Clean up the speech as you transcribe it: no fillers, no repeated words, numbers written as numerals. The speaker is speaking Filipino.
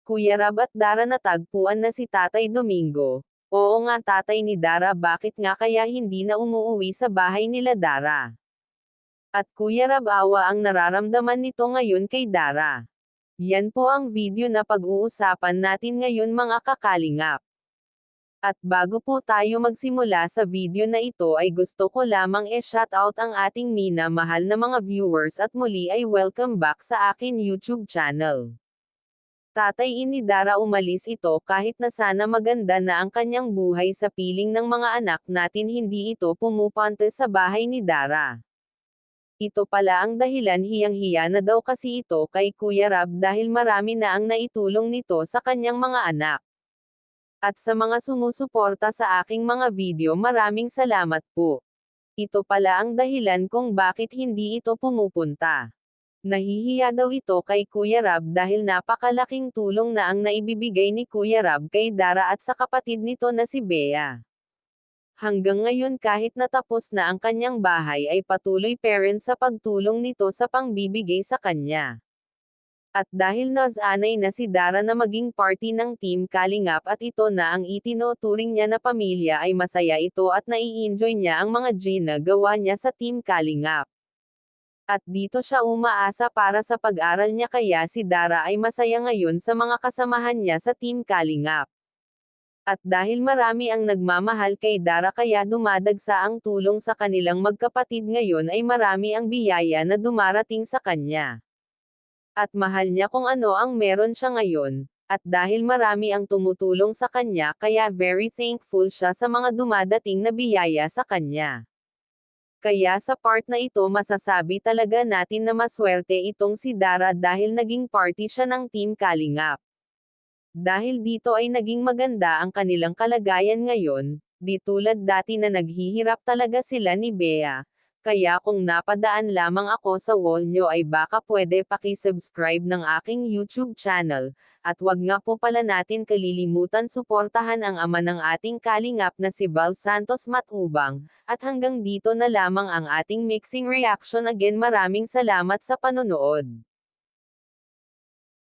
Kuya Rab at Dara natagpuan na si Tatay Domingo. Oo nga tatay ni Dara, bakit nga kaya hindi na umuuwi sa bahay nila Dara? At Kuya Rab, awa ang nararamdaman nito ngayon kay Dara. Yan po ang video na pag-uusapan natin ngayon mga kakalingap. At bago po tayo magsimula sa video na ito ay gusto ko lamang shoutout ang ating minamahal na mga viewers at muli ay welcome back sa akin YouTube channel. Tatay ni Dara, umalis ito kahit na sana maganda na ang kanyang buhay sa piling ng mga anak natin, hindi ito pumupunta sa bahay ni Dara. Ito pala ang dahilan, hiyang-hiya na daw kasi ito kay Kuya Rab dahil marami na ang naitulong nito sa kanyang mga anak. At sa mga sumusuporta sa aking mga video, maraming salamat po. Ito pala ang dahilan kung bakit hindi ito pumupunta. Nahihiya daw ito kay Kuya Rab dahil napakalaking tulong na ang naibibigay ni Kuya Rab kay Dara at sa kapatid nito na si Bea. Hanggang ngayon kahit natapos na ang kanyang bahay ay patuloy pa rin sa pagtulong nito sa pangbibigay sa kanya. At dahil nasanay na si Dara na maging party ng Team Kalingap at ito na ang itinuturing niya na pamilya, ay masaya ito at nai-enjoy niya ang mga ginagawa niya sa Team Kalingap. At dito siya umaasa para sa pag-aral niya, kaya si Dara ay masaya ngayon sa mga kasamahan niya sa Team Kalingap. At dahil marami ang nagmamahal kay Dara kaya dumadagsa ang tulong sa kanilang magkapatid, ngayon ay marami ang biyaya na dumarating sa kanya. At mahal niya kung ano ang meron siya ngayon, at dahil marami ang tumutulong sa kanya kaya very thankful siya sa mga dumadating na biyaya sa kanya. Kaya sa part na ito masasabi talaga natin na maswerte itong si Dara dahil naging party siya ng Team Kalingap. Dahil dito ay naging maganda ang kanilang kalagayan ngayon, di tulad dati na naghihirap talaga sila ni Bea. Kaya kung napadaan lamang ako sa wall nyo ay baka pwede paki-subscribe ng aking YouTube channel, at wag nga po pala natin kalilimutan suportahan ang ama ng ating kalingap na si Val Santos Matubang, at hanggang dito na lamang ang ating mixing reaction. Again, maraming salamat sa panonood.